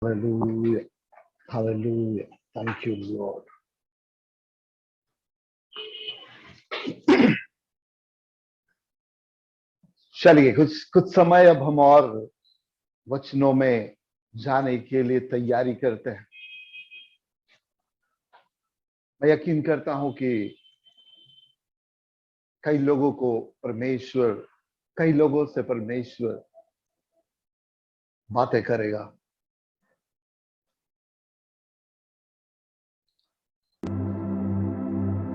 Hallelujah. Hallelujah. Thank you, Lord. चलिए कुछ समय अब हम और वचनों में जाने के लिए तैयारी करते हैं। मैं यकीन करता हूं कि कई लोगों से परमेश्वर बातें करेगा।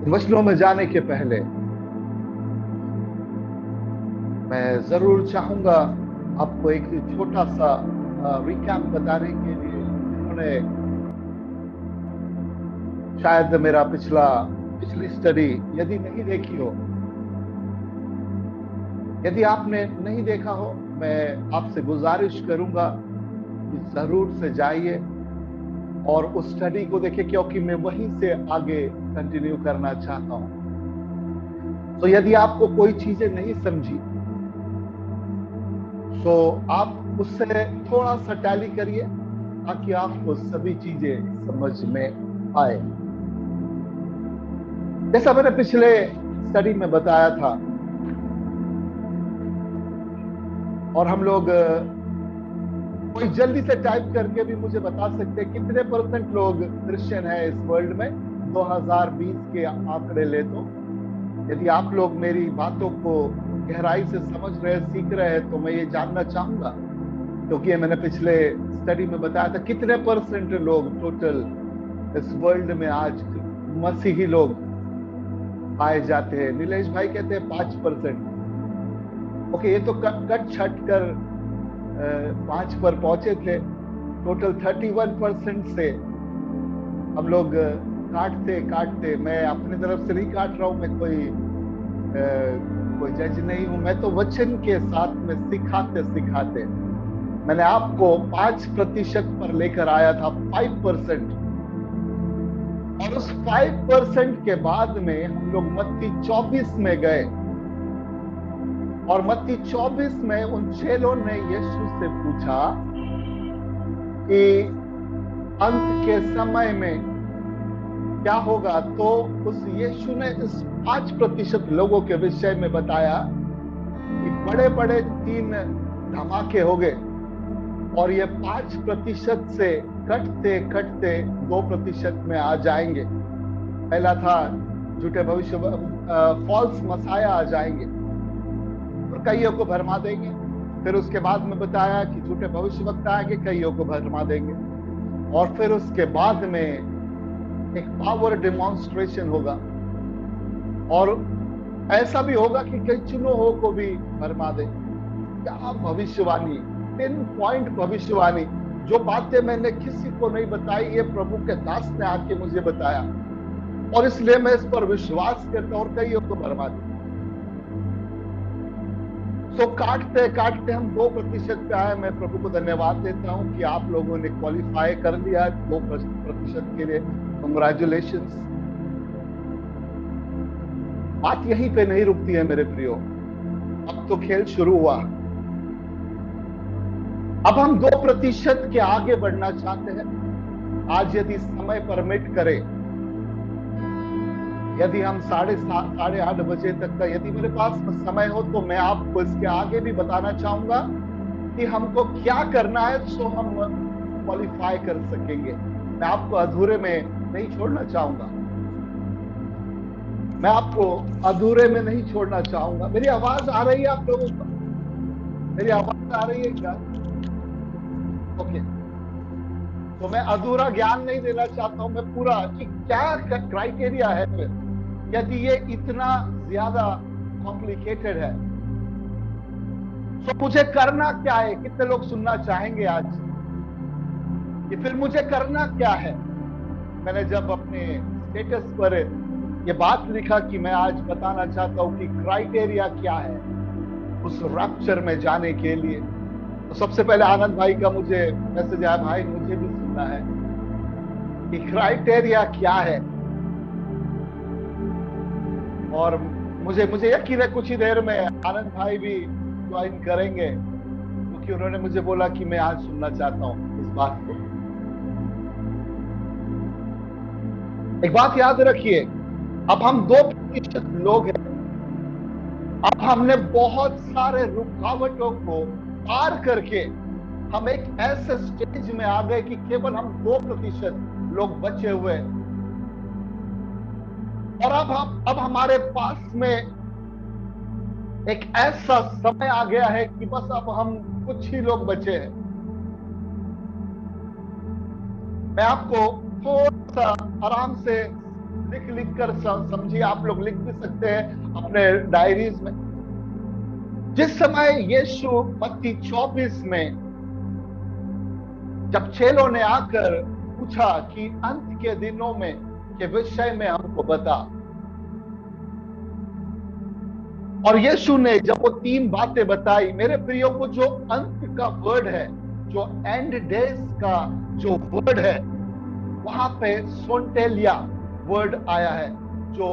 वचनों में जाने के पहले मैं जरूर चाहूंगा आपको एक छोटा सा रिकैप बताने के लिए। जिन्होंने शायद मेरा पिछली स्टडी यदि नहीं देखी हो, यदि आपने नहीं देखा हो, मैं आपसे गुजारिश करूंगा कि जरूर से जाइए और उस स्टडी को देखिए, क्योंकि मैं वहीं से आगे कंटिन्यू करना चाहता हूं। तो यदि आपको कोई चीजें नहीं समझी तो आप उससे थोड़ा सा टैली करिए ताकि आपको सभी चीजें समझ में आए। जैसा मैंने पिछले स्टडी में बताया था, और हम लोग कोई जल्दी से टाइप करके भी मुझे बता सकते हैं कितने % लोग क्रिश्चियन है इस वर्ल्ड में 2020 के आंकड़े ले तो। यदि आप लोग मेरी बातों को गहराई से समझ रहे, सीख रहे हैं, तो मैं ये जानना चाहूंगा, क्योंकि मैंने पिछले स्टडी में बताया था कितने % लोग टोटल इस वर्ल्ड में आज मसीही लोग पाए जाते हैं। नीलेश भाई कहते हैं 5%। ओके, ये तो कट छट कर 5 पर पहुंचे थे। टोटल 31% से हम लोग काटते। मैं अपनी तरफ से नहीं काट रहा हूं, मैं कोई जज नहीं हूं। मैं तो वचन के साथ में सिखाते मैंने आपको 5% पर लेकर आया था, 5%। और उस 5% के बाद में हम लोग मत्ती 24 में गए, और मत्ती 24 में उन चेलों ने यीशु से पूछा कि अंत के समय में क्या होगा। तो उस यीशु ने इस 5% लोगों के विषय में बताया कि बड़े बड़े 3 धमाके हो गए, और ये 5% से कटते 2% में आ जाएंगे। पहला था झूठे भविष्य, फॉल्स मसाया आ जाएंगे और कईयों को भरमा देंगे। फिर उसके बाद में बताया कि झूठे भविष्यवक्ता आएंगे, कईयों को भरमा देंगे। और फिर उसके बाद में एक पावर डेमोन्स्ट्रेशन होगा, और ऐसा भी होगा कि कई चुनों को भी भरमा दे। क्या भविष्यवाणी, 10 पॉइंट भविष्यवाणी। जो बातें मैंने किसी को नहीं बताई, ये प्रभु के दास ने आके मुझे बताया, और इसलिए मैं इस पर विश्वास करता हूं और कईयों को भरमा दे। तो काटते हम 2% पे आए। मैं प्रभु को धन्यवाद देता हूं कि आप लोगों ने क्वालिफाई कर लिया 2% के लिए। कंग्रेचुलेशंस। बात यहीं पे नहीं रुकती है मेरे प्रियो, अब तो खेल शुरू हुआ। अब हम 2% के आगे बढ़ना चाहते हैं। आज यदि समय परमिट करे, यदि हम 8:30 बजे तक का यदि मेरे पास समय हो, तो मैं आपको इसके आगे भी बताना चाहूंगा कि हमको क्या करना है सो हम क्वालिफाई कर सकेंगे। मैं आपको अधूरे में नहीं छोड़ना चाहूंगा। मेरी आवाज आ रही है आप लोगों को? मेरी आवाज आ रही है क्या? ओके, तो मैं अधूरा ज्ञान नहीं देना चाहता हूं, मैं पूरा कि क्या क्राइटेरिया है फिर यदि ये इतना ज्यादा कॉम्प्लिकेटेड है, तो मुझे करना क्या है। कितने लोग सुनना चाहेंगे आज कि फिर मुझे करना क्या है। मैंने जब अपने स्टेटस पर ये बात लिखा कि मैं आज बताना चाहता हूं कि क्राइटेरिया क्या है उस रैप्चर में जाने के लिए, तो सबसे पहले आनंद भाई का मुझे मैसेज आया, भाई मुझे भी सुनना है कि क्राइटेरिया क्या है। और मुझे यकीन है कुछ ही देर में आनंद भाई भी ज्वाइन करेंगे, क्योंकि उन्होंने मुझे बोला कि मैं आज सुनना चाहता हूं इस बात को। एक बात याद रखिए, अब हम 2% लोग हैं। अब हमने बहुत सारे रुकावटों को पार करके हम एक ऐसे स्टेज में आ गए कि केवल हम 2% लोग बचे हुए हैं। और अब हमारे पास में एक ऐसा समय आ गया है कि बस अब हम कुछ ही लोग बचे हैं। मैं आपको थोड़ा सा आराम से लिख लिख कर समझिए, आप लोग लिख भी सकते हैं अपने डायरीज में। जिस समय यीशु मत्ती 24 में जब चेलों ने आकर पूछा कि अंत के दिनों में के विषय में हमको बता, और यीशु ने जब वो 3 बातें बताई, मेरे प्रियो, वो जो अंत का वर्ड है, जो एंड डेज का जो वर्ड है, वहां पे सोंटेलिया वर्ड आया है, जो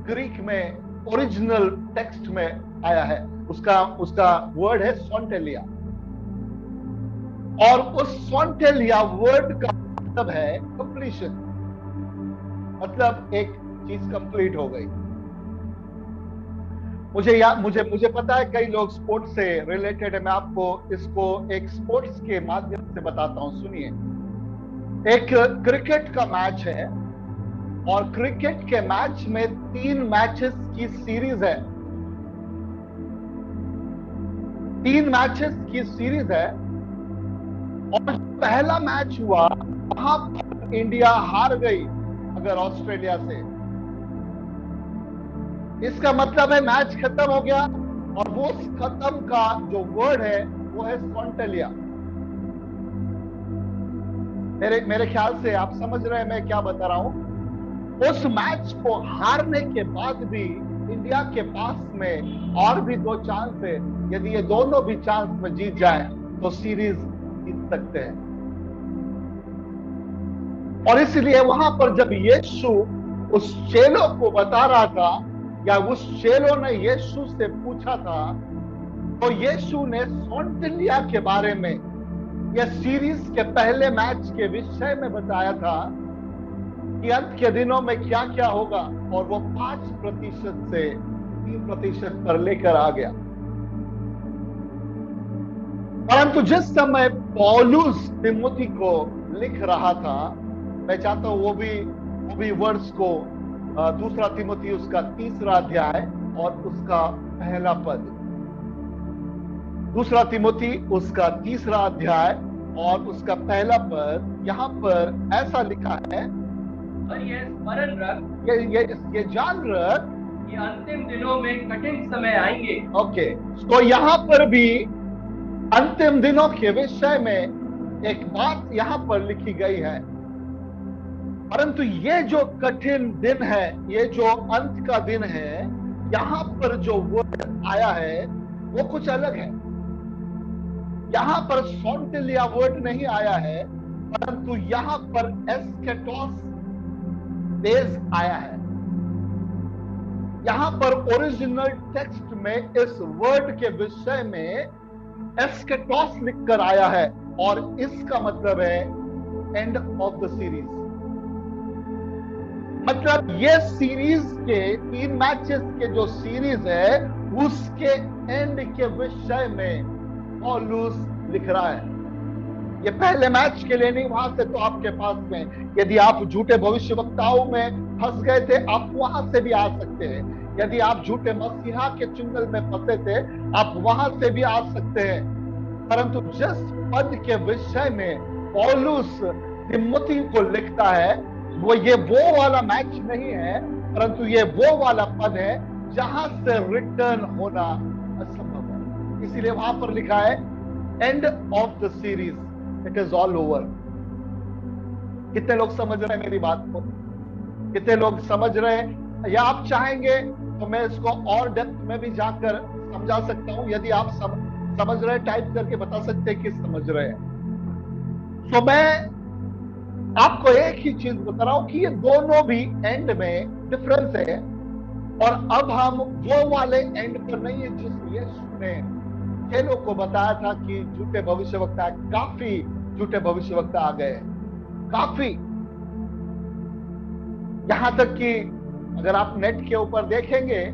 ग्रीक में ओरिजिनल टेक्स्ट में आया है। उसका उसका वर्ड है सोंटेलिया। और उस सोंटेलिया वर्ड का मतलब है कंप्लीशन, मतलब एक चीज कंप्लीट हो गई। मुझे मुझे पता है कई लोग स्पोर्ट्स से रिलेटेड है। मैं आपको इसको एक स्पोर्ट्स के माध्यम से बताता हूं, सुनिए। एक क्रिकेट का मैच है, और क्रिकेट के मैच में 3 मैचेस की सीरीज है। 3 मैचेस की सीरीज है। और पहला मैच हुआ, वहां पर इंडिया हार गई अगर ऑस्ट्रेलिया से, इसका मतलब है मैच खत्म हो गया। और वो खत्म का जो वर्ड है वो है सोंटेलिया। मेरे ख्याल से आप समझ रहे हैं मैं क्या बता रहा हूं। उस मैच को हारने के बाद भी इंडिया के पास में और भी 2 चांस है। यदि ये दोनों भी चांस में जीत जाए तो सीरीज जीत सकते हैं। और इसलिए वहां पर जब यीशु उस चेलों को बता रहा था, या उस चेलों ने यीशु से पूछा था, तो यीशु ने सोंटेलिया के बारे में या सीरीज के पहले मैच के विषय में बताया था कि अंत के दिनों में क्या क्या होगा। और वो 5% से 3% पर लेकर आ गया। परंतु जिस समय पौलुस तिमुथी को लिख रहा था, मैं चाहता हूं वो भी वर्ड्स को, 2 तिमुथी उसका 3रा अध्याय और उसका पहला पद। 2 तिमुथी उसका 3रा अध्याय और उसका पहला पद, यहां पर ऐसा लिखा है, और ये स्मरण रख, ये जान रख कि अंतिम दिनों में कठिन समय आएंगे। ओके, तो यहां पर भी अंतिम दिनों के विषय में एक बात यहां पर लिखी गई है। परंतु ये जो कठिन दिन है, ये जो अंत का दिन है, यहां पर जो वर्ड आया है वो कुछ अलग है। यहां पर सोंटेलिया वर्ड नहीं आया है, परंतु यहां पर एस्केटोस डेज आया है। यहां पर ओरिजिनल टेक्स्ट में इस वर्ड के विषय में एस्केटोस लिखकर आया है, और इसका मतलब है एंड ऑफ द सीरीज। मतलब ये सीरीज के 3 मैचेस के जो सीरीज है, उसके एंड के विषय में पौलुस लिख रहा है। ये पहले मैच के लिए नहीं, वहां से तो आपके पास में, यदि आप झूठे भविष्यवक्ताओं में फंस गए थे, आप वहां से भी आ सकते हैं। यदि आप झूठे मसीहा के चुंगल में फंसे थे, आप वहां से भी आ सकते हैं। परंतु जिस पद के विषय में पौलुस तिमुथी को लिखता है, वो वाला मैच नहीं है, परंतु ये वो वाला पद है जहां से रिटर्न होना असंभव है। इसीलिए वहां पर लिखा है end of the series, it is all over. कितने लोग समझ रहे हैं मेरी बात को? कितने लोग समझ रहे हैं? या आप चाहेंगे तो मैं इसको और डेप्थ में भी जाकर समझा सकता हूं। यदि आप समझ रहे हैं, टाइप करके बता सकते हैं कि समझ रहे हैं। तो मैं आपको एक ही चीज बता रहा हूं कि ये दोनों भी एंड में डिफरेंस है। और अब हम वो वाले एंड पर नहीं है जिस यीशु ने चेलों को बताया था कि झूठे भविष्यवक्ता, काफी झूठे भविष्यवक्ता आ गए, काफी। यहां तक कि अगर आप नेट के ऊपर देखेंगे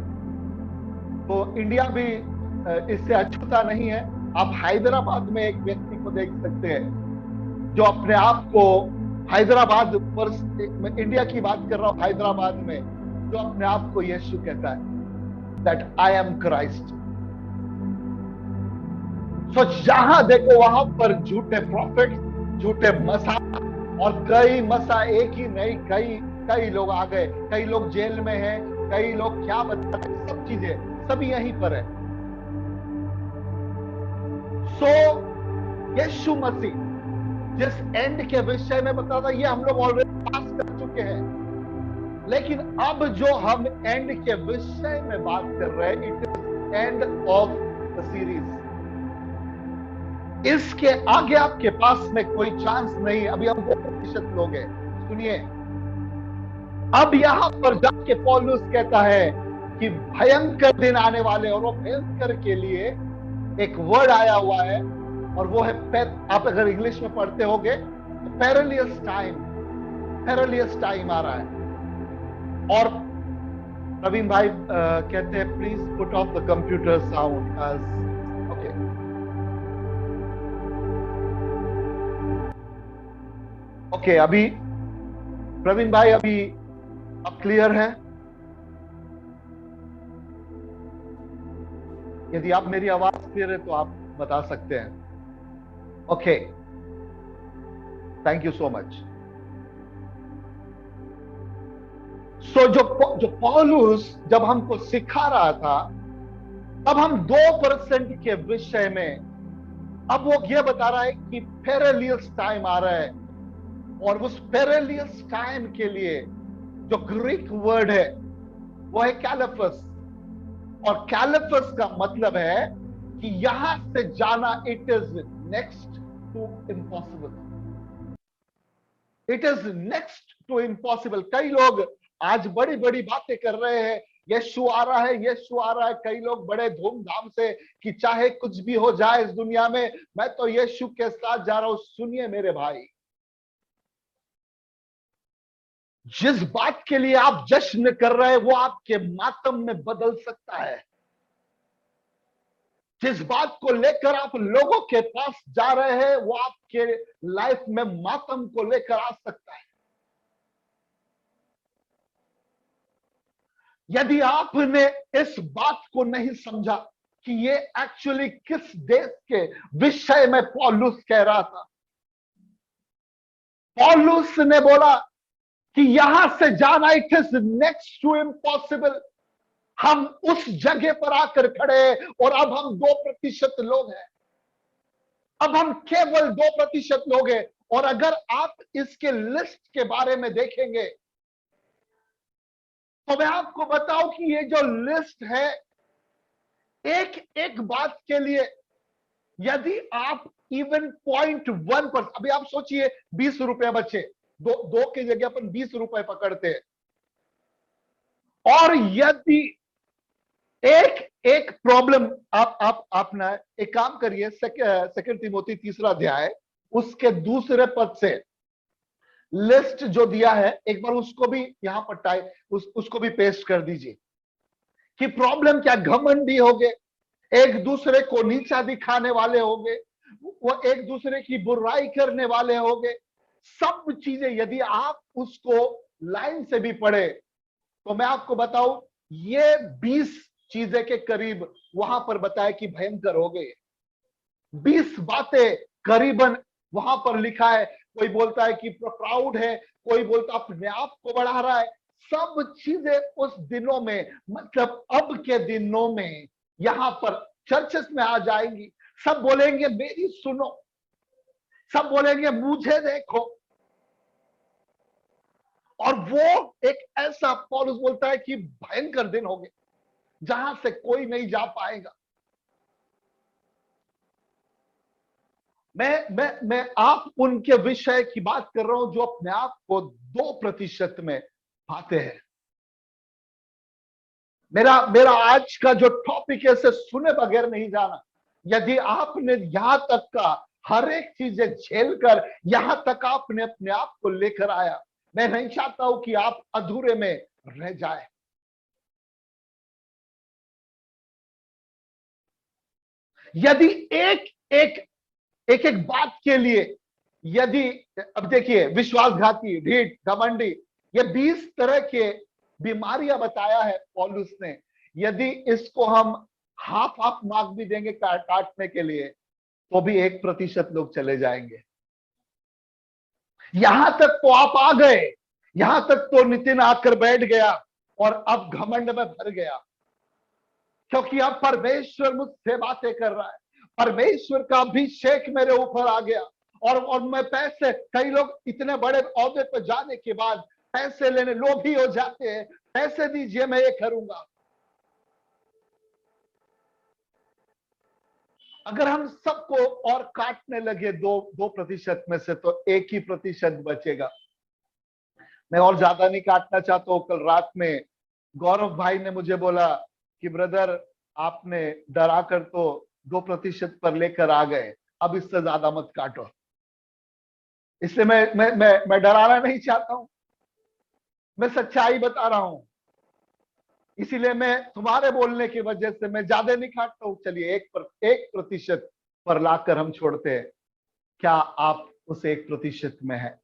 तो इंडिया भी इससे अछूता नहीं है। आप हैदराबाद में एक व्यक्ति को देख सकते हैं जो अपने आप को हैदराबाद पर, मैं इंडिया की बात कर रहा हूं, हैदराबाद में जो अपने आप को यीशु कहता है, दैट आई एम क्राइस्ट। सो जहां देखो वहां पर झूठे प्रॉफिट, झूठे मसा, और कई मसा, एक ही नहीं, कई कई लोग आ गए, कई लोग जेल में हैं, कई लोग क्या बता, सब चीजें सभी यहीं पर है। सो यीशु मसीह जिस एंड के विषय में बता था, ये हम लोग ऑलरेडी पास कर चुके हैं, लेकिन अब जो हम एंड के विषय में बात कर रहे हैं, it is end of the series. इसके आगे आपके पास में कोई चांस नहीं। अभी हम 2% लोग हैं। सुनिए, अब यहां पर जाके पौलुस कहता है कि भयंकर दिन आने वाले, और वो भयंकर के लिए एक वर्ड आया हुआ है, और वो है, आप अगर इंग्लिश में पढ़ते होगे तो पेरिलियस टाइम, पेरिलियस टाइम आ रहा है। और प्रवीण भाई कहते हैं please put off the computer sound. Okay, okay, अभी प्रवीण भाई अभी अब क्लियर है? यदि आप मेरी आवाज क्लियर है तो आप बता सकते हैं। Okay, thank you so much. So जो पौलुस जब हमको सिखा रहा था, अब हम 2% के विषय में, अब वो ये बता रहा है कि पेरिलियस टाइम आ रहा है, और उस पेरिलियस टाइम के लिए जो ग्रीक वर्ड है वो है कैलेफस, और कैलेफस का मतलब है कि यहां से जाना it is next to impossible, it is next to impossible. कई लोग आज बड़ी बड़ी बातें कर रहे हैं, यीशु आ रहा है, यीशु आ रहा है, कई लोग बड़े धूमधाम से कि चाहे कुछ भी हो जाए इस दुनिया में, मैं तो यीशु के साथ जा रहा हूं। सुनिए मेरे भाई, जिस बात के लिए आप जश्न कर रहे हैं वो आपके मातम में बदल सकता है। जिस बात को लेकर आप लोगों के पास जा रहे हैं वो आपके लाइफ में मातम को लेकर आ सकता है। यदि आपने इस बात को नहीं समझा कि ये एक्चुअली किस देश के विषय में पौलुस कह रहा था, पौलुस ने बोला कि यहां से जाना it is next to impossible. हम उस जगह पर आकर खड़े हैं, और अब हम 2% लोग हैं, अब हम केवल 2% लोग हैं। और अगर आप इसके लिस्ट के बारे में देखेंगे तो मैं आपको बताऊं कि ये जो लिस्ट है, एक एक बात के लिए यदि आप इवन 0.1%, अभी आप सोचिए 20 रुपए बचे, दो की जगह अपन 20 रुपए पकड़ते हैं, और यदि एक एक प्रॉब्लम आप ना एक काम करिए, सेकंड तिमोथी 3 अध्याय उसके दूसरे पद से लिस्ट जो दिया है, एक बार उसको भी यहां पर उसको भी पेस्ट कर दीजिए कि प्रॉब्लम क्या, घमंडी हो गए, एक दूसरे को नीचा दिखाने वाले होंगे, वो एक दूसरे की बुराई करने वाले होंगे, सब चीजें यदि आप उसको लाइन से भी पढ़े तो मैं आपको बताऊं ये 20 चीजें के करीब वहां पर बताया कि भयंकर हो गए। 20 बातें करीबन वहां पर लिखा है। कोई बोलता है कि प्राउड है, कोई बोलता अपने आप को बढ़ा रहा है, सब चीजें उस दिनों में, मतलब अब के दिनों में यहां पर चर्चेस में आ जाएंगी। सब बोलेंगे मेरी सुनो, सब बोलेंगे मुझे देखो, और वो एक ऐसा पौलुस बोलता है कि भयंकर दिन होंगे जहां से कोई नहीं जा पाएगा। मैं आप उनके विषय की बात कर रहा हूं जो अपने आप को 2% में पाते हैं। मेरा आज का जो टॉपिक है, सुने बगैर नहीं जाना। यदि आपने यहां तक का हर एक चीजें झेल कर यहां तक आपने अपने आप को लेकर आया, मैं नहीं चाहता हूं कि आप अधूरे में रह जाए। यदि एक एक एक एक बात के लिए, यदि, अब देखिए, विश्वासघाती, ढीठ, घमंडी, ये 20 तरह के बीमारियां बताया है पौलुस ने। यदि इसको हम हाफ हाफ मार्क भी देंगे काटने के लिए, तो भी 1% लोग चले जाएंगे। यहां तक तो आप आ गए, यहां तक तो नितिन आकर बैठ गया और अब घमंड में भर गया, क्योंकि अब परमेश्वर मुझसे बातें कर रहा है, परमेश्वर का अभिषेक मेरे ऊपर आ गया। और मैं पैसे, कई लोग इतने बड़े ओहदे पर जाने के बाद पैसे लेने लोभी हो जाते हैं, पैसे दीजिए मैं ये करूंगा। अगर हम सबको और काटने लगे 2% में से, तो 1% बचेगा। मैं और ज्यादा नहीं काटना चाहता हूं। कल रात में गौरव भाई ने मुझे बोला कि ब्रदर, आपने डरा कर तो 2% पर लेकर आ गए, अब इससे ज्यादा मत काटो। इसलिए मैं डराना नहीं चाहता हूं, मैं सच्चाई बता रहा हूं। इसीलिए मैं तुम्हारे बोलने की वजह से मैं ज्यादा नहीं काटता हूं। चलिए 1% पर लाकर हम छोड़ते हैं। क्या आप उस 1% में है?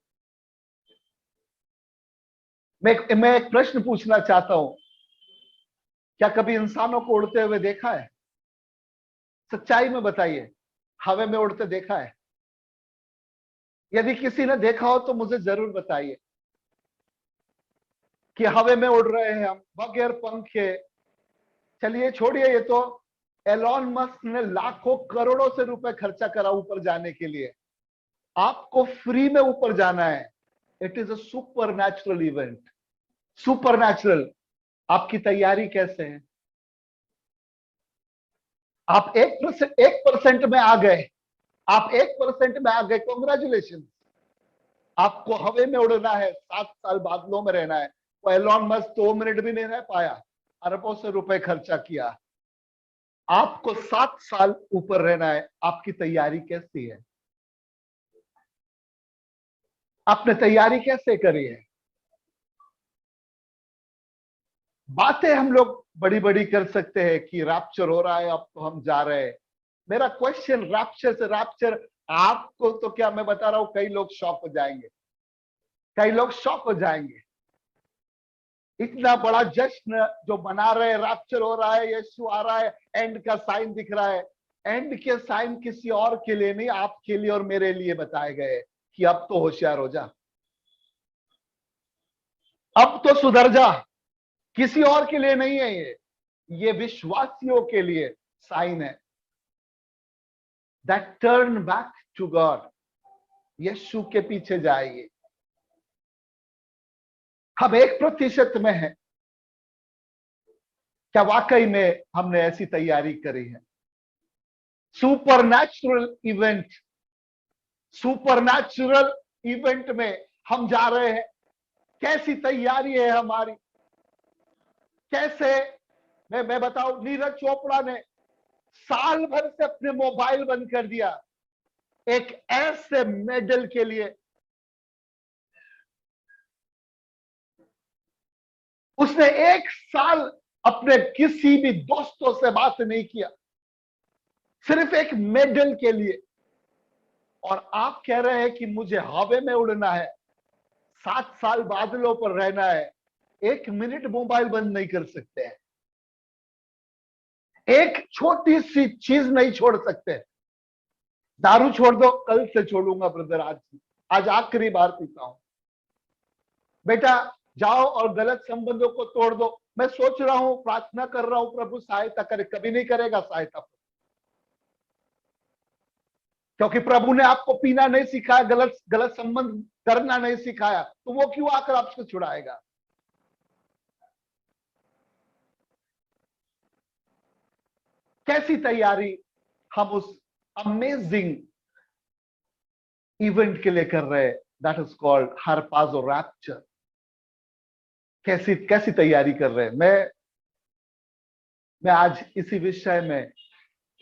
मैं एक प्रश्न पूछना चाहता हूं, क्या कभी इंसानों को उड़ते हुए देखा है? सच्चाई में बताइए, हवा में उड़ते देखा है? यदि किसी ने देखा हो तो मुझे जरूर बताइए कि हवा में उड़ रहे हैं हम बगैर पंख के। चलिए छोड़िए, ये तो एलॉन मस्क ने लाखों करोड़ों से रुपए खर्चा करा ऊपर जाने के लिए। आपको फ्री में ऊपर जाना है। It is a super natural event. Super natural. आपकी तैयारी कैसे है? आप 1% में आ गए, आप 1% में आ गए, कॉन्ग्रेचुलेशन। आपको हवा में उड़ना है, 7 साल बादलों में रहना है। वो एलॉन मस्क 2 मिनट भी नहीं रह पाया, अरबों से रुपए खर्चा किया। आपको 7 साल ऊपर रहना है। आपकी तैयारी कैसी है? आपने तैयारी कैसे करी है? बातें हम लोग बड़ी बड़ी कर सकते हैं कि रैप्चर हो रहा है, अब तो हम जा रहे हैं। मेरा क्वेश्चन, रैप्चर से रैप्चर, आपको तो क्या मैं बता रहा हूं, कई लोग शॉक हो जाएंगे, कई लोग शॉक हो जाएंगे। इतना बड़ा जश्न जो मना रहे, रैप्चर हो रहा है, यीशु आ रहा है, एंड का साइन दिख रहा है। एंड के साइन किसी और के लिए नहीं, आपके लिए और मेरे लिए बताए गए कि अब तो होशियार हो जा, अब तो सुधर जा। किसी और के लिए नहीं है ये विश्वासियों के लिए साइन है। That turn back to god, Yeshu के पीछे जाइए। हम 1% में है। क्या वाकई में हमने ऐसी तैयारी करी है? सुपरनैचुरल इवेंट, सुपरनैचुरल इवेंट में हम जा रहे हैं। कैसी तैयारी है हमारी? कैसे? मैं बताऊं, नीरज चोपड़ा ने साल भर से अपने मोबाइल बंद कर दिया एक ऐसे मेडल के लिए। उसने 1 साल अपने किसी भी दोस्तों से बात नहीं किया, सिर्फ एक मेडल के लिए। और आप कह रहे हैं कि मुझे हवा में उड़ना है, 7 साल बादलों पर रहना है, 1 मिनट मोबाइल बंद नहीं कर सकते हैं, एक छोटी सी चीज नहीं छोड़ सकते। दारू छोड़ दो, कल से छोड़ूंगा ब्रदर, आज आखिरी बार पीता हूं। बेटा जाओ और गलत संबंधों को तोड़ दो। मैं सोच रहा हूं, प्रार्थना कर रहा हूं, प्रभु सहायता करे, कभी नहीं करेगा सहायता, क्योंकि प्रभु ने आपको पीना नहीं सिखाया, गलत गलत संबंध करना नहीं सिखाया, तो वो क्यों आकर आपसे छुड़ाएगा? कैसी तैयारी हम उस अमेजिंग इवेंट के लिए कर रहे हैं, दैट इज कॉल्ड हरपाज़ो रैप्चर। कैसी कैसी तैयारी कर रहे हैं? मैं आज इसी विषय में,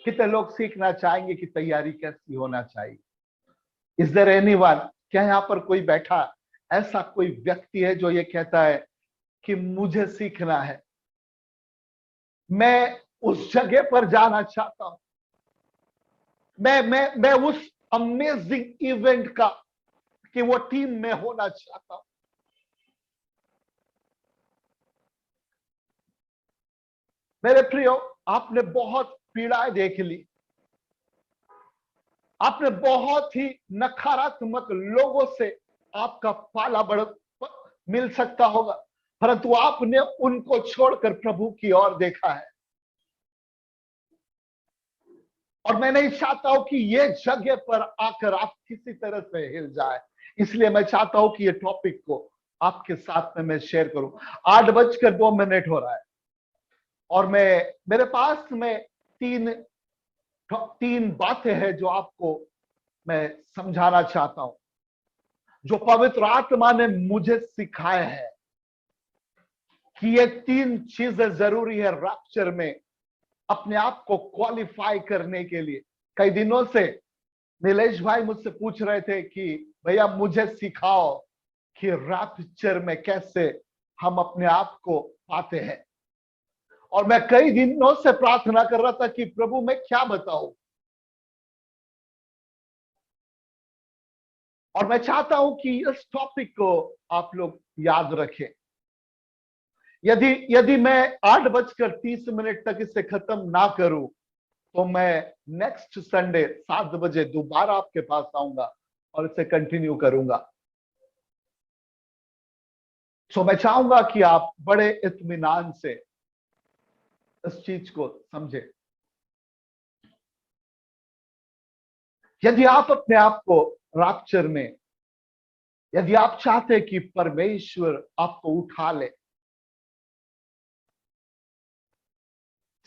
कितने लोग सीखना चाहेंगे कि तैयारी कैसी होना चाहिए। Is there anyone? क्या यहां पर कोई बैठा ऐसा कोई व्यक्ति है जो ये कहता है कि मुझे सीखना है, मैं उस जगह पर जाना चाहता हूं, मैं उस अमेजिंग इवेंट का कि वो टीम में होना चाहता हूं। मेरे प्रियो, आपने बहुत पीड़ाएं देख ली, आपने बहुत ही नकारात्मक लोगों से आपका पाला बढ़ मिल सकता होगा, परंतु आपने उनको छोड़कर प्रभु की ओर देखा है। और मैं नहीं चाहता हूं कि ये जगह पर आकर आप किसी तरह से हिल जाए, इसलिए मैं चाहता हूं कि ये टॉपिक को आपके साथ में मैं शेयर करूं। 8:02 हो रहा है और मेरे पास में तीन बातें हैं जो आपको मैं समझाना चाहता हूं, जो पवित्र आत्मा ने मुझे सिखाया है कि ये 3 चीजें जरूरी है रैप्चर में अपने आप को क्वालिफाई करने के लिए। कई दिनों से नीलेश भाई मुझसे पूछ रहे थे कि भैया मुझे सिखाओ कि रैप्चर में कैसे हम अपने आप को पाते हैं, और मैं कई दिनों से प्रार्थना कर रहा था कि प्रभु मैं क्या बताऊं। और मैं चाहता हूं कि इस टॉपिक को आप लोग याद रखें। यदि यदि मैं 8:30 तक इसे खत्म ना करूं तो मैं नेक्स्ट संडे 7 बजे दोबारा आपके पास आऊंगा और इसे कंटिन्यू करूंगा। सो मैं चाहूंगा कि आप बड़े इत्मीनान से इस चीज को समझे। यदि आप अपने आप को रैप्चर में, यदि आप चाहते कि परमेश्वर आपको उठा ले,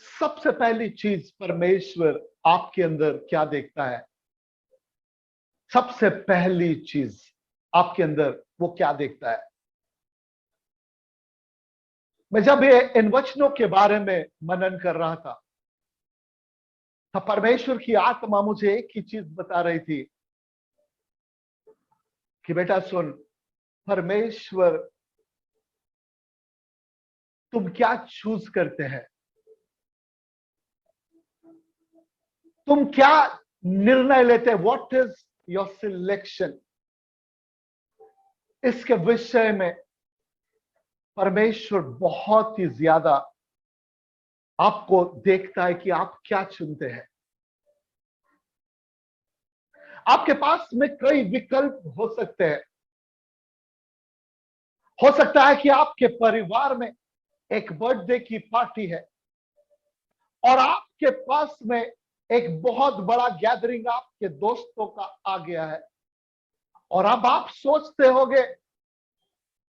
सबसे पहली चीज परमेश्वर आपके अंदर क्या देखता है? सबसे पहली चीज आपके अंदर वो क्या देखता है? मैं जब ये इन वचनों के बारे में मनन कर रहा था तब परमेश्वर की आत्मा मुझे एक ही चीज बता रही थी कि बेटा सुन, परमेश्वर तुम क्या चूज करते हैं, तुम क्या निर्णय लेते हैं, व्हाट इज योर सिलेक्शन। इसके विषय में परमेश्वर बहुत ही ज्यादा आपको देखता है कि आप क्या चुनते हैं। आपके पास में कई विकल्प हो सकते हैं। हो सकता है कि आपके परिवार में एक बर्थडे की पार्टी है और आपके पास में एक बहुत बड़ा गैदरिंग आपके दोस्तों का आ गया है, और अब आप सोचते होंगे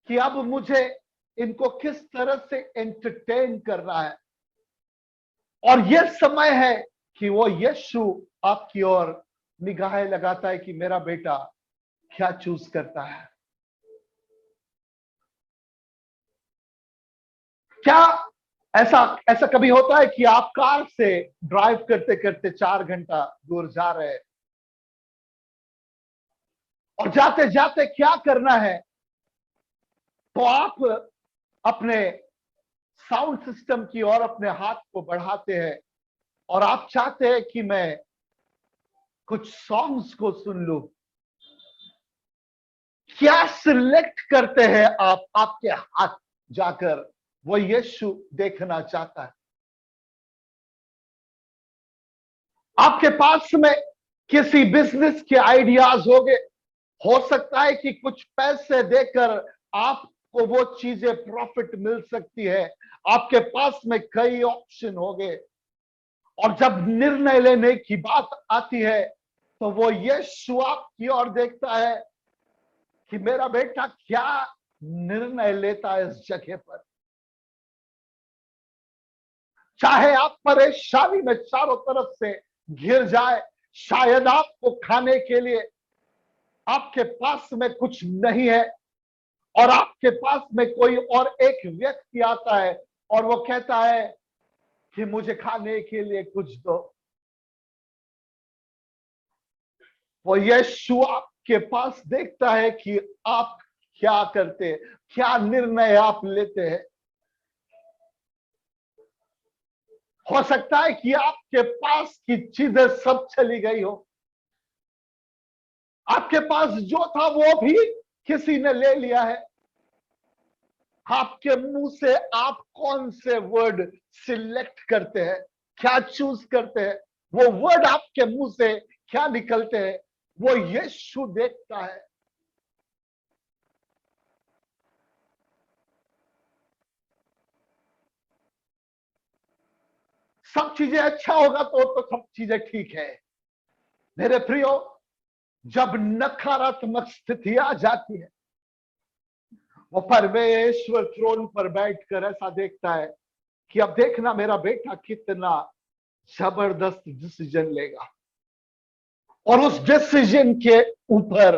कि अब मुझे इनको किस तरह से एंटरटेन करना है। और यह समय है कि वो यीशु आपकी ओर निगाहें लगाता है कि मेरा बेटा क्या चूज करता है। क्या ऐसा ऐसा कभी होता है कि आप कार से ड्राइव करते करते 4 घंटा दूर जा रहे हैं और जाते जाते क्या करना है, तो आप अपने साउंड सिस्टम की ओर अपने हाथ को बढ़ाते हैं और आप चाहते हैं कि मैं कुछ सॉन्ग्स को सुन लूं। क्या सिलेक्ट करते हैं आप? आपके हाथ जाकर वो यीशु देखना चाहता है। आपके पास में किसी बिजनेस के आइडियाज होंगे, हो सकता है कि कुछ पैसे देकर आपको वो चीजें प्रॉफिट मिल सकती है। आपके पास में कई ऑप्शन होंगे, और जब निर्णय लेने की बात आती है तो वो यीशु आपकी ओर देखता है कि मेरा बेटा क्या निर्णय लेता है इस जगह पर। चाहे आप परेशानी में चारों तरफ से घिर जाए, शायद आपको खाने के लिए आपके पास में कुछ नहीं है और आपके पास में कोई और एक व्यक्ति आता है और वो कहता है कि मुझे खाने के लिए कुछ दो। वो यीशु आपके पास देखता है कि आप क्या करते हैं, क्या निर्णय आप लेते हैं। हो सकता है कि आपके पास की चीजें सब चली गई हो, आपके पास जो था वो भी किसी ने ले लिया है। आपके मुंह से आप कौन से वर्ड सिलेक्ट करते हैं, क्या चूज करते हैं, वो वर्ड आपके मुंह से क्या निकलते हैं, वो यीशु देखता है। सब चीजें अच्छा होगा तो सब चीजें ठीक है। मेरे प्रियो, जब नकारात्मक स्थिति आ जाती है, वो परमेश्वर थ्रोन पर बैठकर ऐसा देखता है कि अब देखना मेरा बेटा कितना जबरदस्त डिसीजन लेगा, और उस डिसीजन के ऊपर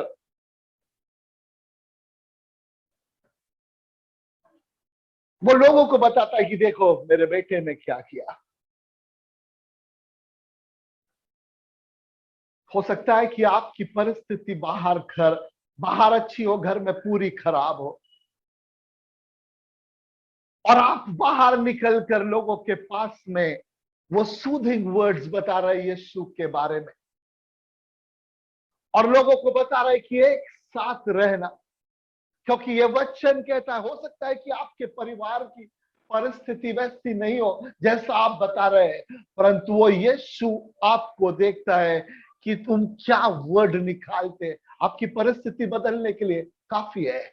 वो लोगों को बताता है कि देखो मेरे बेटे ने क्या किया। हो सकता है कि आपकी परिस्थिति बाहर अच्छी हो, घर में पूरी खराब हो, और आप बाहर निकल कर लोगों के पास में वो सूदिंग वर्ड्स बता रहे हैं यीशु के बारे में, और लोगों को बता रहे कि एक साथ रहना, क्योंकि ये वचन कहता है। हो सकता है कि आपके परिवार की परिस्थिति वैसी नहीं हो जैसा आप बता रहे हैं, परंतु वो यीशु आपको देखता है कि तुम क्या वर्ड निकालते, आपकी परिस्थिति बदलने के लिए काफी है।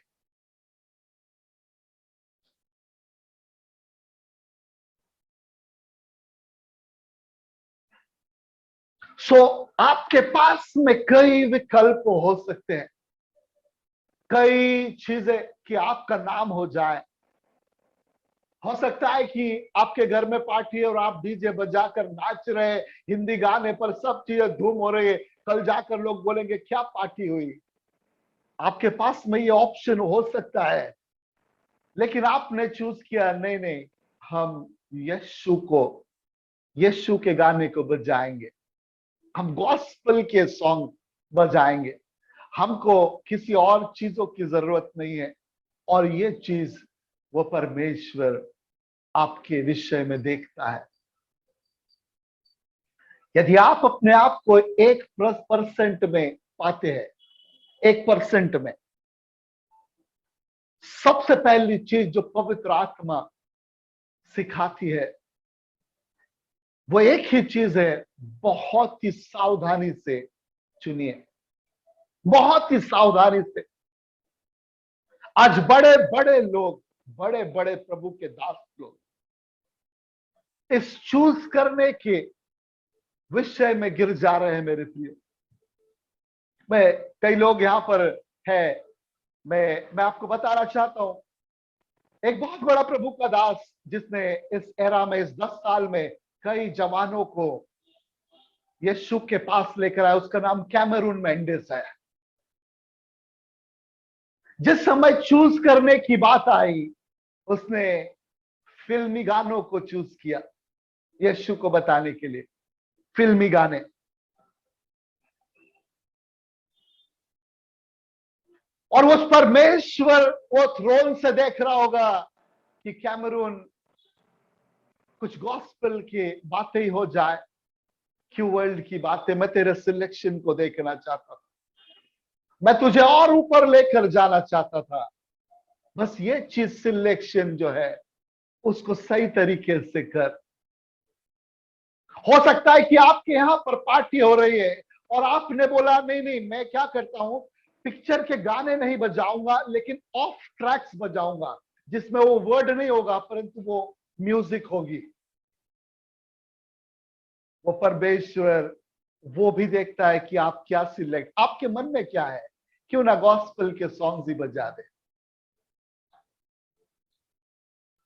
सो आपके पास में कई विकल्प हो सकते हैं, कई चीजें कि आपका नाम हो जाए। हो सकता है कि आपके घर में पार्टी है और आप डीजे बजाकर नाच रहे हैं, हिंदी गाने पर सब चीजें धूम हो रही है, कल जाकर लोग बोलेंगे क्या पार्टी हुई। आपके पास में ये ऑप्शन हो सकता है, लेकिन आपने चूज किया नहीं नहीं, हम यीशु के गाने को बजाएंगे, हम गॉस्पेल के सॉन्ग बजाएंगे, हमको किसी और चीजों की जरूरत नहीं है। और ये चीज वो परमेश्वर आपके विषय में देखता है। यदि आप अपने आप को 1% में पाते हैं, 1% में, सबसे पहली चीज जो पवित्र आत्मा सिखाती है वो एक ही चीज है, बहुत ही सावधानी से चुनिए, बहुत ही सावधानी से। आज बड़े बड़े लोग, बड़े बड़े प्रभु के दास लोग इस चूज करने के विषय में गिर जा रहे हैं। मेरे प्रिय, मैं कई लोग यहां पर है, मैं आपको बताना चाहता हूं, एक बहुत बड़ा प्रभु का दास जिसने इस एरा में, इस 10 साल में कई जवानों को यीशु के पास लेकर आया, उसका नाम कैमरून मेंडिस है। जिस समय चूज करने की बात आई, उसने फिल्मी गानों को चूज किया यीशु को बताने के लिए, फिल्मी गाने। और उस परमेश्वर वो थ्रोन से देख रहा होगा कि कैमरून कुछ गॉस्पेल की बातें ही हो जाए, क्यों वर्ल्ड की बातें। मैं तेरे सिलेक्शन को देखना चाहता था, मैं तुझे और ऊपर लेकर जाना चाहता था, बस ये चीज सिलेक्शन जो है उसको सही तरीके से कर। हो सकता है कि आपके यहां पर पार्टी हो रही है और आपने बोला नहीं नहीं, मैं क्या करता हूं, पिक्चर के गाने नहीं बजाऊंगा लेकिन ऑफ ट्रैक्स बजाऊंगा, जिसमें वो वर्ड नहीं होगा परंतु वो म्यूजिक होगी। वो परमेश्वर वो भी देखता है कि आप क्या सिलेक्ट, आपके मन में क्या है, क्यों ना गॉस्पेल के सॉन्ग्स ही बजा दे।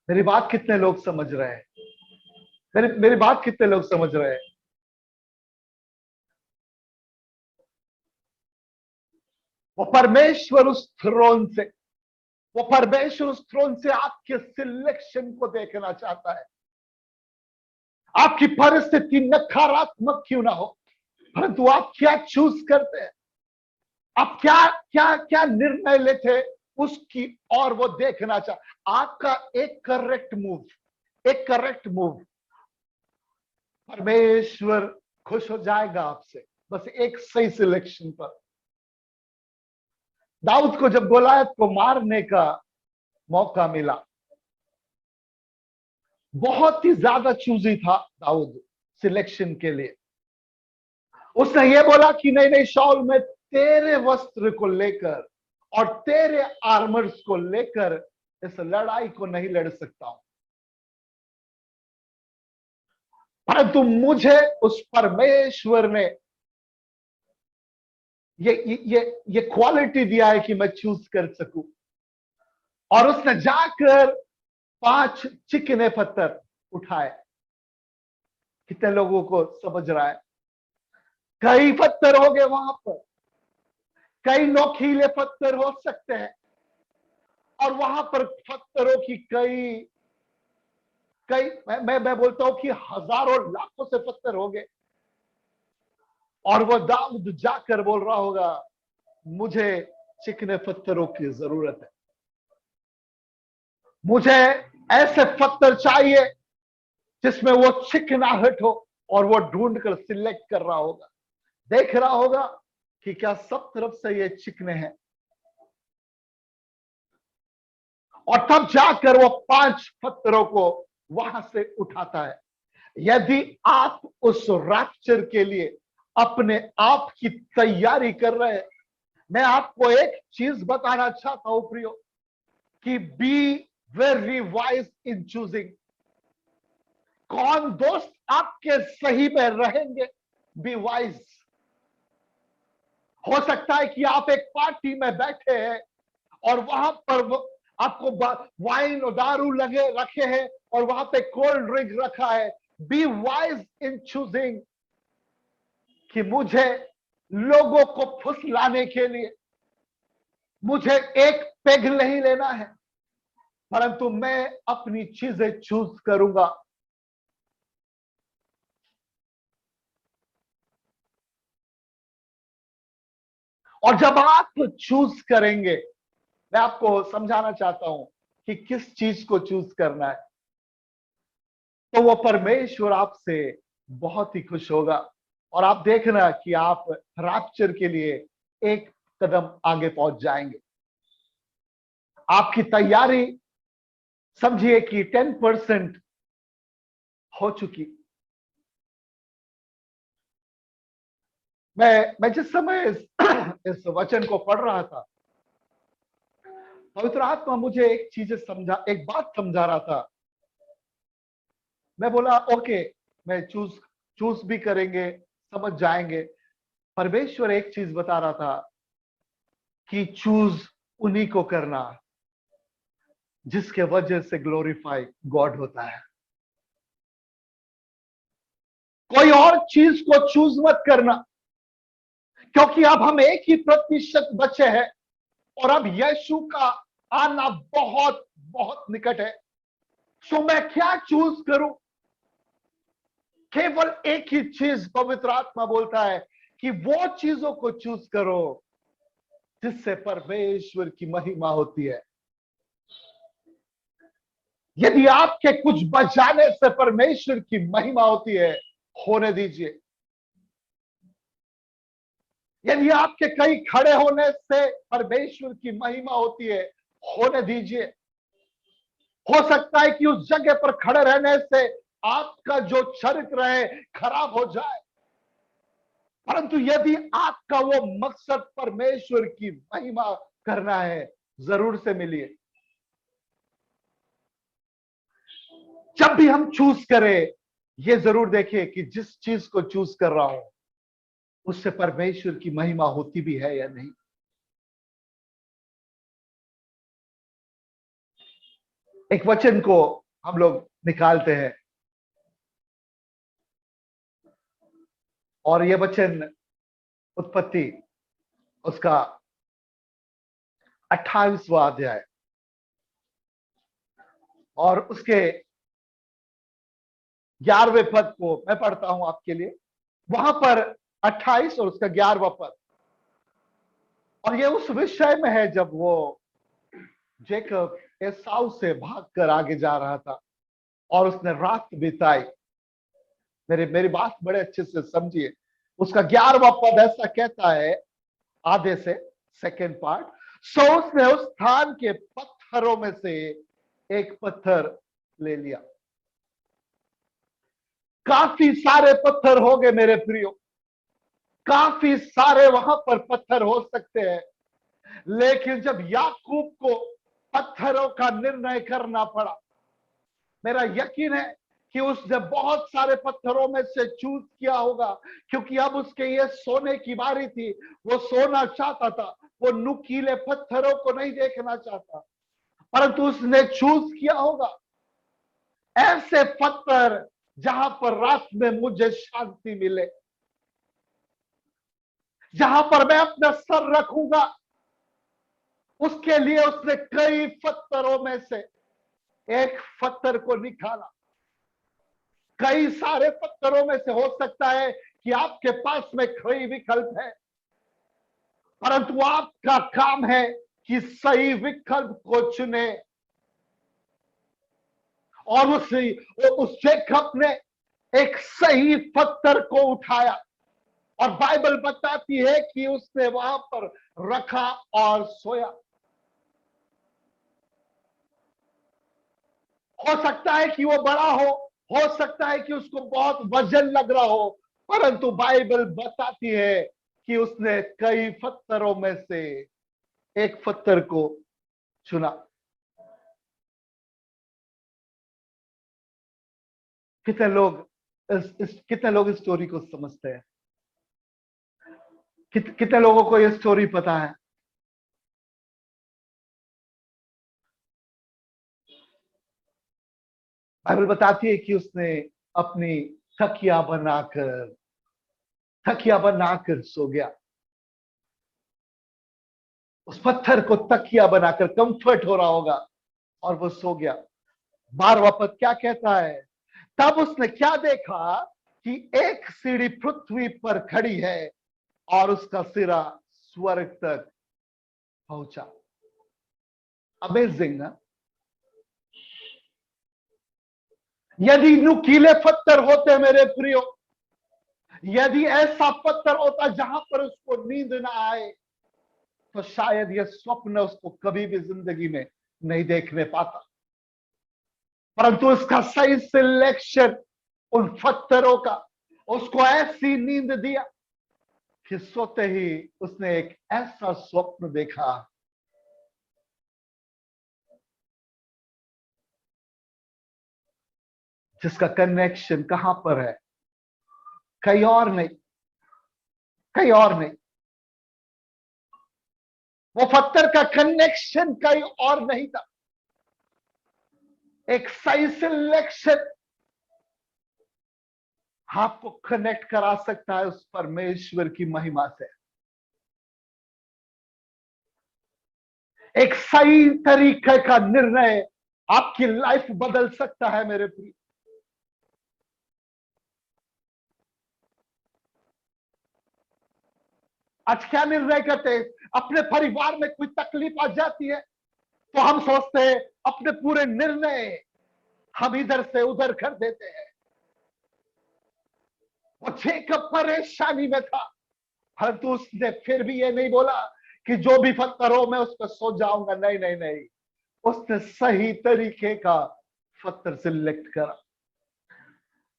मेरी बात कितने लोग समझ रहे हैं, मेरी बात कितने लोग समझ रहे हैं। वो परमेश्वर उस थ्रोन से, वो परमेश्वर उस थ्रोन से आपके सिलेक्शन को देखना चाहता है। आपकी परिस्थिति नकारात्मक क्यों ना हो, परंतु आप क्या चूज करते हैं, आप क्या क्या क्या निर्णय लेते हैं, उसकी और वो देखना चाह। आपका एक करेक्ट मूव परमेश्वर खुश हो जाएगा आपसे, बस एक सही सिलेक्शन पर। दाऊद को जब गोलायत को मारने का मौका मिला, बहुत ही ज्यादा चूजी था दाऊद सिलेक्शन के लिए। उसने ये बोला कि नहीं नहीं शाऊल, मैं तेरे वस्त्र को लेकर और तेरे आर्मर्स को लेकर इस लड़ाई को नहीं लड़ सकता हूं, परंतु मुझे उस परमेश्वर ने ये क्वालिटी दिया है कि मैं चूज कर सकूं। और उसने जाकर 5 चिकने पत्थर उठाए। कितने लोगों को समझ रहा है? कई पत्थर हो गए वहां पर, कई नोकीले पत्थर हो सकते हैं, और वहां पर पत्थरों की कई कई मैं बोलता हूं कि हजारों लाखों से पत्थर हो गए। और वो दाऊद जाकर बोल रहा होगा, मुझे चिकने पत्थरों की जरूरत है, मुझे ऐसे पत्थर चाहिए जिसमें वो चिकनाहट हो। और वो ढूंढ कर सिलेक्ट कर रहा होगा, देख रहा होगा कि क्या सब तरफ से ये चिकने हैं, और तब जाकर वो 5 पत्थरों को वहां से उठाता है। यदि आप उस रैप्चर के लिए अपने आप की तैयारी कर रहे हैं, मैं आपको एक चीज बताना चाहता हूं प्रियो, कि be very wise in choosing. कौन दोस्त आपके सही में रहेंगे, बी वाइज। हो सकता है कि आप एक पार्टी में बैठे हैं और वहां पर आपको वाइन और दारू लगे रखे हैं और वहां पे कोल्ड ड्रिंक रखा है। बी वाइज इन चूजिंग कि मुझे लोगों को फुसलाने के लिए मुझे एक पेग नहीं लेना है, परंतु मैं अपनी चीजें चूज करूंगा। और जब आप चूज करेंगे, मैं आपको समझाना चाहता हूं कि किस चीज को चूज करना है, तो वो परमेश्वर आपसे बहुत ही खुश होगा। और आप देखना कि आप रैप्चर के लिए एक कदम आगे पहुंच जाएंगे। आपकी तैयारी समझिए कि 10% हो चुकी। मैं जिस समय इस वचन को पढ़ रहा था, पवित्र आत्मा मुझे एक बात समझा रहा था। मैं बोला ओके, मैं चूज भी करेंगे, समझ जाएंगे। परमेश्वर एक चीज बता रहा था कि चूज उन्हीं को करना जिसके वजह से ग्लोरीफाई गॉड होता है। कोई और चीज को चूज मत करना, क्योंकि अब हम 1% बचे हैं और अब यीशु का आना बहुत बहुत निकट है। सो मैं क्या चूज करूं? केवल एक ही चीज पवित्र आत्मा बोलता है कि वो चीजों को चूज करो जिससे परमेश्वर की महिमा होती है। यदि आपके कुछ बचाने से परमेश्वर की महिमा होती है, होने दीजिए। यदि आपके कहीं खड़े होने से परमेश्वर की महिमा होती है, होने दीजिए। हो सकता है कि उस जगह पर खड़े रहने से आपका जो चरित्र है खराब हो जाए, परंतु यदि आपका वो मकसद परमेश्वर की महिमा करना है, जरूर से मिलिए। जब भी हम चूज करें, ये जरूर देखिए कि जिस चीज को चूज कर रहा हूं उससे परमेश्वर की महिमा होती भी है या नहीं। एक वचन को हम लोग निकालते हैं, और यह वचन उत्पत्ति उसका 28वां अध्याय और उसके 11वें पद को मैं पढ़ता हूं आपके लिए। वहां पर 28 और उसका 11वां पद, और ये उस विषय में है जब वो जेकब एसाव से भागकर आगे जा रहा था और उसने रात बिताई। मेरी बात बड़े अच्छे से समझिए। उसका 11वां पद ऐसा कहता है, आधे से सेकंड पार्ट, सो उसने उस स्थान के पत्थरों में से एक पत्थर ले लिया। काफी सारे पत्थर हो गए मेरे प्रियो, काफी सारे वहां पर पत्थर हो सकते हैं, लेकिन जब याकूब को पत्थरों का निर्णय करना पड़ा, मेरा यकीन है कि उसने बहुत सारे पत्थरों में से चूज किया होगा, क्योंकि अब उसके ये सोने की बारी थी। वो सोना चाहता था, वो नुकीले पत्थरों को नहीं देखना चाहता, परंतु उसने चूज किया होगा ऐसे पत्थर जहां पर रात में मुझे शांति मिले, जहां पर मैं अपना सर रखूंगा। उसके लिए उसने कई पत्थरों में से एक पत्थर को निकाला। कई सारे पत्थरों में से हो सकता है कि आपके पास में कई विकल्प है, परंतु आपका काम है कि सही विकल्प को चुने। और उस जेकब ने एक सही पत्थर को उठाया, और बाइबल बताती है कि उसने वहां पर रखा और सोया। हो सकता है कि वो बड़ा हो सकता है कि उसको बहुत वजन लग रहा हो, परंतु बाइबल बताती है कि उसने कई पत्थरों में से एक पत्थर को चुना। कितने लोग इस स्टोरी को समझते हैं? कितने लोगों को ये स्टोरी पता है? बाइबल बताती है कि उसने अपनी तकिया बनाकर तकिया बनाकर सो गया। उस पत्थर को तकिया बनाकर कंफर्ट हो रहा होगा और वो सो गया। 12वां पद क्या कहता है? तब उसने क्या देखा कि एक सीढ़ी पृथ्वी पर खड़ी है और उसका सिरा स्वर्ग तक पहुंचा। अमेजिंग ना? यदि नुकीले पत्थर होते मेरे प्रियो, यदि ऐसा पत्थर होता जहां पर उसको नींद ना आए, तो शायद यह स्वप्न उसको कभी भी जिंदगी में नहीं देखने पाता। परंतु उसका सही सिलेक्शन उन पत्थरों का उसको ऐसी नींद दिया कि सोते ही उसने एक ऐसा स्वप्न देखा जिसका कनेक्शन कहां पर है? कहीं और नहीं, कहीं और नहीं। वो पत्थर का कनेक्शन कहीं और नहीं था। एक सही सिलेक्शन आपको कनेक्ट करा सकता है उस परमेश्वर की महिमा से। एक सही तरीके का निर्णय आपकी लाइफ बदल सकता है मेरे प्रिय। आज क्या निर्णय करते हैं? अपने परिवार में कोई तकलीफ आ जाती है तो हम सोचते हैं, अपने पूरे निर्णय हम इधर से उधर कर देते हैं। वो जेकब परेशानी में था, परंतु उसने फिर भी ये नहीं बोला कि जो भी पत्थर हो मैं उस पर सो जाऊंगा। नहीं नहीं नहीं, उसने सही तरीके का पत्थर सिलेक्ट करा।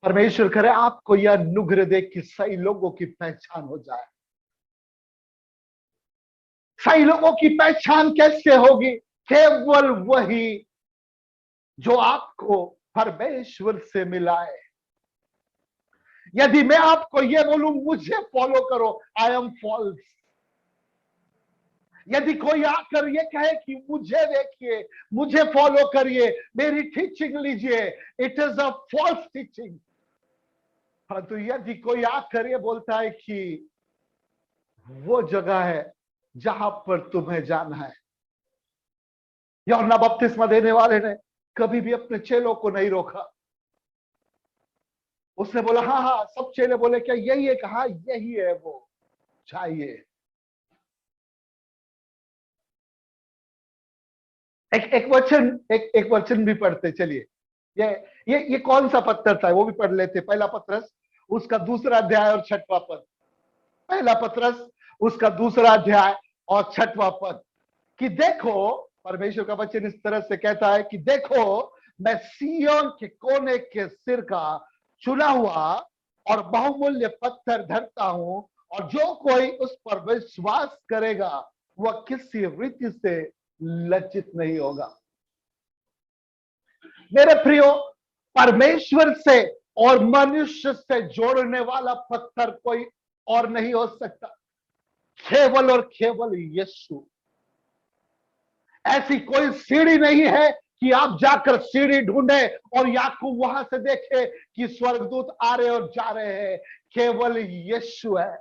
परमेश्वर करे आपको यह अनुग्रह दे कि सही लोगों की पहचान हो जाए। सही लोगों की पहचान कैसे होगी? केवल वही जो आपको परमेश्वर से मिलाए। यदि मैं आपको यह बोलूं मुझे फॉलो करो, आई एम फॉल्स। यदि कोई आकर ये कहे कि मुझे देखिए, मुझे फॉलो करिए, मेरी टीचिंग लीजिए, it is a false teaching. परंतु यदि कोई आकर ये बोलता है कि वो जगह है जहां पर तुम्हें जाना है। यूहन्ना बपतिस्मा देने वाले ने कभी भी अपने चेलों को नहीं रोका। उसने बोला हाँ हाँ, सब चेले बोले क्या यही है? कहा यही है, वो चाहिए। एक वचन भी पढ़ते चलिए। ये कौन सा पत्थर था वो भी पढ़ लेते। पहला पत्रस उसका दूसरा अध्याय और छठवां पद। पहला पत्रस उसका दूसरा अध्याय और छठवां पद। कि देखो, परमेश्वर का वचन इस तरह से कहता है कि देखो, मैं सिय्योन के कोने के सिर का चुना हुआ और बहुमूल्य पत्थर धरता हूं, और जो कोई उस पर विश्वास करेगा वह किसी रीति से लज्जित नहीं होगा। मेरे प्रियो, परमेश्वर से और मनुष्य से जोड़ने वाला पत्थर कोई और नहीं हो सकता, केवल और केवल यीशु। ऐसी कोई सीढ़ी नहीं है कि आप जाकर सीढ़ी ढूंढे और याकूब वहां से देखे कि स्वर्गदूत आ रहे और जा रहे हैं। केवल यीशु है।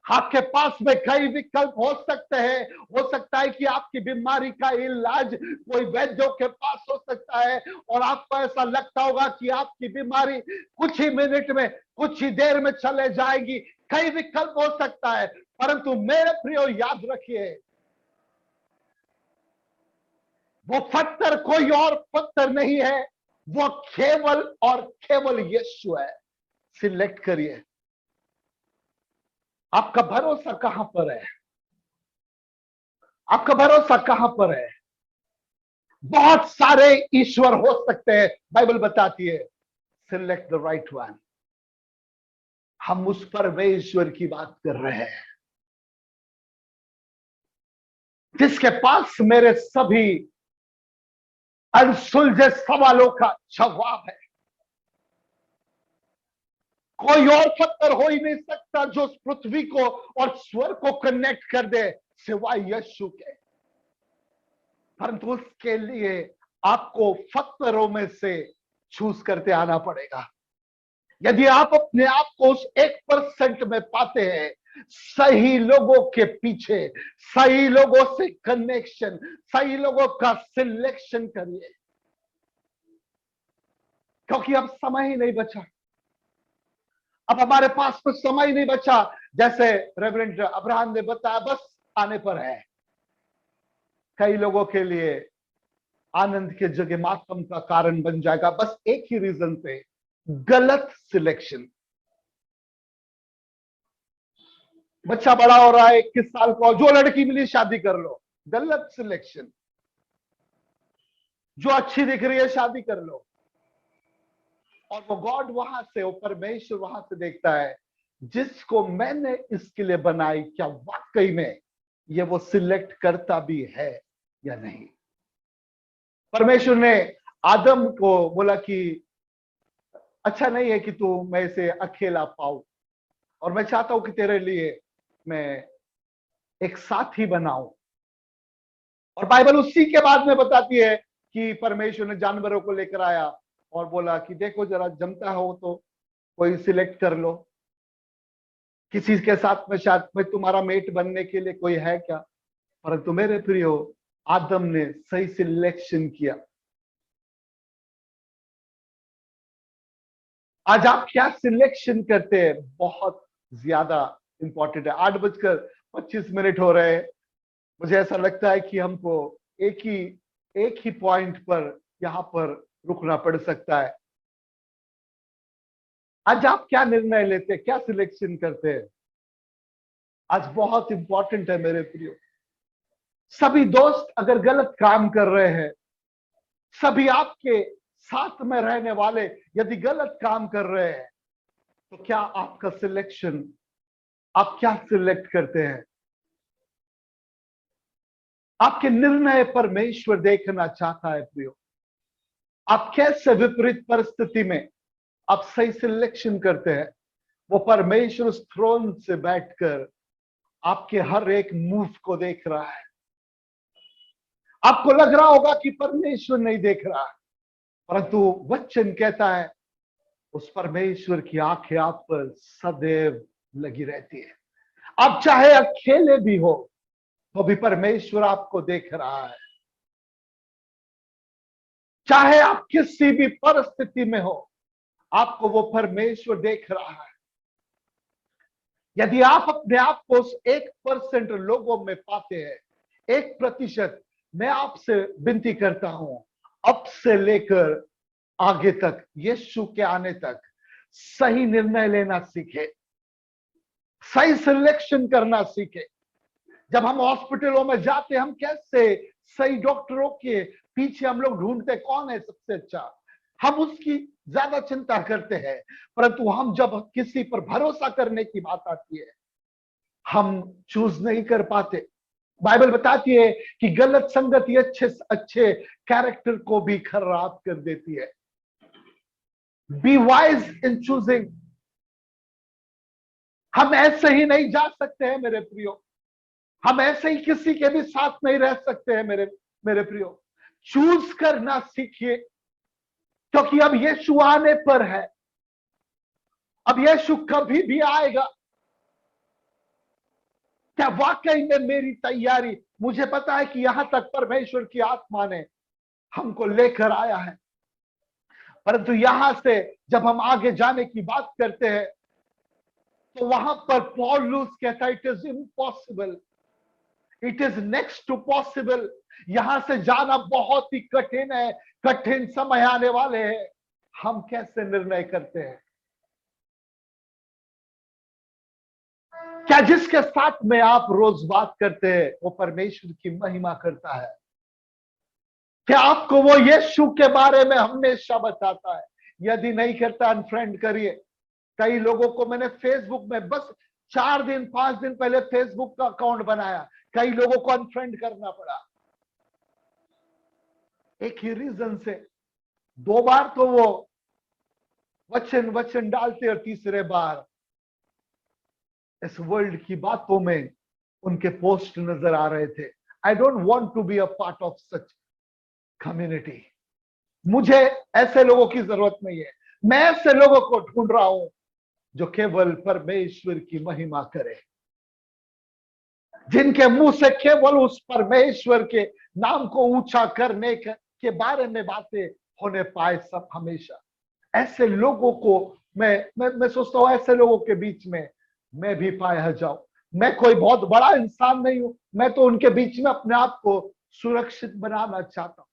आपके पास में कई विकल्प हो सकते हैं। हो सकता है कि आपकी बीमारी का इलाज कोई वैद्यों के पास हो सकता है और आपको ऐसा लगता होगा कि आपकी बीमारी कुछ ही मिनट में, कुछ ही देर में चले जाएगी। कई विकल्प हो सकता है, परंतु मेरे प्रियो याद रखिए, वो पत्थर कोई और पत्थर नहीं है, वो केवल और केवल यीशु है। सिलेक्ट करिए, आपका भरोसा कहां पर है? आपका भरोसा कहां पर है? बहुत सारे ईश्वर हो सकते हैं, बाइबल बताती है, सिलेक्ट द राइट वन। हम उस परमेश्वर की बात कर रहे हैं जिसके पास मेरे सभी अनसुलझे सवालों का जवाब है। कोई और पत्थर हो ही नहीं सकता जो उस पृथ्वी को और स्वर्ग को कनेक्ट कर दे सिवाय यीशु के। परंतु उसके लिए आपको पत्थरों में से चूज करते आना पड़ेगा। यदि आप अपने आप को उस 1% में पाते हैं, सही लोगों के पीछे, सही लोगों से कनेक्शन, सही लोगों का सिलेक्शन करिए, क्योंकि अब समय ही नहीं बचा। अब हमारे पास कुछ समय नहीं बचा। जैसे रेवरेंड अब्राहम ने बताया, बस आने पर है। कई लोगों के लिए आनंद के जगह मातम का कारण बन जाएगा, बस एक ही रीजन से, गलत सिलेक्शन। बच्चा बड़ा हो रहा है, 21 साल का, जो लड़की मिली शादी कर लो, गलत सिलेक्शन। जो अच्छी दिख रही है शादी कर लो। और वो गॉड वहां से, वो परमेश्वर वहां से देखता है, जिसको मैंने इसके लिए बनाई, क्या वाकई में ये वो सिलेक्ट करता भी है या नहीं। परमेश्वर ने आदम को बोला कि अच्छा नहीं है कि तू मैं इसे अकेला पाऊं, और मैं चाहता हूं कि तेरे लिए मैं एक साथी बनाऊं। और बाइबल उसी के बाद में बताती है कि परमेश्वर ने जानवरों को लेकर आया और बोला कि देखो जरा जमता हो तो कोई सिलेक्ट कर लो, किसी के साथ में शायद में तुम्हारा मेट बनने के लिए कोई है क्या। परंतु मेरे प्रियो, आदम ने सही सिलेक्शन किया। आज आप क्या सिलेक्शन करते हैं, बहुत ज्यादा इंपॉर्टेंट है। 8:25 हो रहे हैं। मुझे ऐसा लगता है कि हमको एक ही पॉइंट पर यहां पर रुकना पड़ सकता है। आज आप क्या निर्णय लेते हैं, क्या सिलेक्शन करते हैं? आज बहुत इंपॉर्टेंट है मेरे प्रियो। सभी दोस्त अगर गलत काम कर रहे हैं, सभी आपके साथ में रहने वाले यदि गलत काम कर रहे हैं, तो क्या आपका सिलेक्शन, आप क्या सिलेक्ट करते हैं? आपके निर्णय परमेश्वर देखना चाहता है प्रियो। आप कैसे विपरीत परिस्थिति में आप सही सिलेक्शन करते हैं? वो परमेश्वर उस थ्रोन से बैठकर आपके हर एक मूव को देख रहा है। आपको लग रहा होगा कि परमेश्वर नहीं देख रहा, परंतु वचन कहता है उस परमेश्वर की आंखें आप पर सदैव लगी रहती है। आप चाहे अकेले भी हो तो भी परमेश्वर आपको देख रहा है। चाहे आप किसी भी परिस्थिति में हो, आपको वो परमेश्वर देख रहा है। यदि आप अपने आप को उस 1% लोगों में पाते हैं, 1%, मैं आपसे विनती करता हूं, अब से लेकर आगे तक, यीशु के आने तक सही निर्णय लेना सीखे, सही सिलेक्शन करना सीखे। जब हम हॉस्पिटलों में जाते, हम कैसे सही डॉक्टरों के पीछे हम लोग ढूंढते कौन है सबसे अच्छा, हम उसकी ज्यादा चिंता करते हैं। परंतु हम जब किसी पर भरोसा करने की बात आती है, हम चूज नहीं कर पाते। बाइबल बताती है कि गलत संगति अच्छे अच्छे कैरेक्टर को भी खराब कर देती है। Be wise in choosing. हम ऐसे ही नहीं जा सकते हैं मेरे प्रियो, हम ऐसे ही किसी के भी साथ नहीं रह सकते हैं मेरे प्रियो। चूज करना सीखिए, क्योंकि अब यीशु आने पर है। अब यीशु कभी भी आएगा। क्या वाकई में मेरी तैयारी, मुझे पता है कि यहां तक परमेश्वर की आत्मा ने हमको लेकर आया है, परंतु यहां से जब हम आगे जाने की बात करते हैं, तो वहां पर पौलुस कहता है it is impossible, it is next to possible. यहां से जाना बहुत ही कठिन है, कठिन समय आने वाले हैं। हम कैसे निर्णय करते हैं? क्या जिसके साथ में आप रोज बात करते हैं वो परमेश्वर की महिमा करता है? क्या आपको वो यीशु के बारे में हमेशा बताता है? यदि नहीं करता, अनफ्रेंड करिए। कई लोगों को मैंने फेसबुक में बस 4 दिन 5 दिन पहले फेसबुक का अकाउंट बनाया, कई लोगों को अनफ्रेंड करना पड़ा, एक ही रीजन से। 2 बार तो वो वचन वचन डालते और तीसरे बार इस वर्ल्ड की बातों में उनके पोस्ट नजर आ रहे थे। I don't want to be a part of such community. मुझे ऐसे लोगों की जरूरत नहीं है। मैं ऐसे लोगों को ढूंढ रहा हूं जो केवल परमेश्वर की महिमा करे, जिनके मुंह से केवल उस परमेश्वर के नाम को ऊंचा करने के बारे में बातें होने पाए सब हमेशा। ऐसे लोगों को मैं सोचता हूं, ऐसे लोगों के बीच में मैं भी पाया जाऊं। मैं कोई बहुत बड़ा इंसान नहीं हूं, मैं तो उनके बीच में अपने आप को सुरक्षित बनाना चाहता हूं।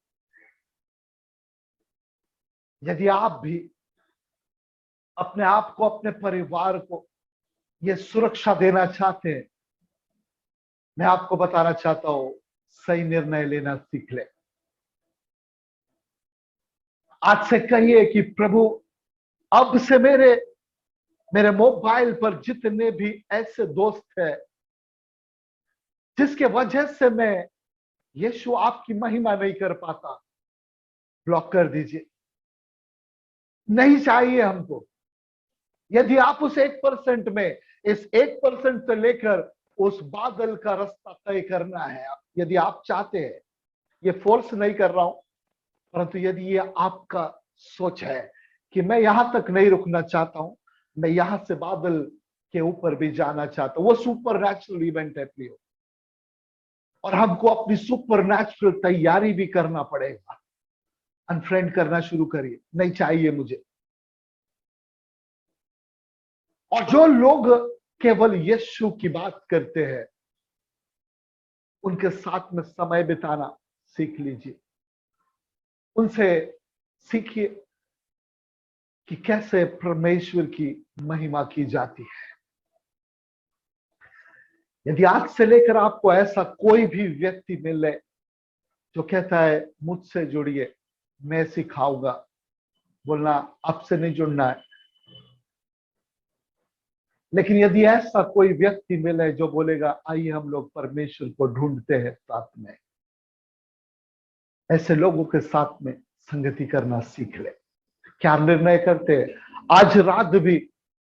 यदि आप भी अपने आप को, अपने परिवार को ये सुरक्षा देना चाहते हैं, मैं आपको बताना चाहता हूं, सही निर्णय लेना सीख ले। आज से कहिए कि प्रभु, अब से मेरे मोबाइल पर जितने भी ऐसे दोस्त हैं जिसके वजह से मैं यीशु आपकी महिमा नहीं कर पाता, ब्लॉक कर दीजिए। नहीं चाहिए हमको। यदि आप उस 1% में, इस 1% से लेकर उस बादल का रास्ता तय करना है, यदि आप चाहते हैं, ये फोर्स नहीं कर रहा हूं, परंतु यदि ये आपका सोच है कि मैं यहां तक नहीं रुकना चाहता हूं, मैं यहां से बादल के ऊपर भी जाना चाहता हूं, वो सुपर नेचुरल इवेंट है प्रियो, और हमको अपनी सुपर नेचुरल तैयारी भी करना पड़ेगा। अनफ्रेंड करना शुरू करिए, नहीं चाहिए मुझे। और जो लोग केवल यीशु की बात करते हैं, उनके साथ में समय बिताना सीख लीजिए। उनसे सीखिए कि कैसे परमेश्वर की महिमा की जाती है। यदि आज से लेकर आपको ऐसा कोई भी व्यक्ति मिले जो कहता है मुझसे जुड़िए, मैं सिखाऊंगा, बोलना आपसे नहीं जुड़ना है। लेकिन यदि ऐसा कोई व्यक्ति मिले जो बोलेगा आइए हम लोग परमेश्वर को ढूंढते हैं साथ में, ऐसे लोगों के साथ में संगति करना सीख ले। क्या निर्णय करते हैं? आज रात भी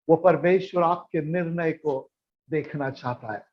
वो परमेश्वर आपके निर्णय को देखना चाहता है।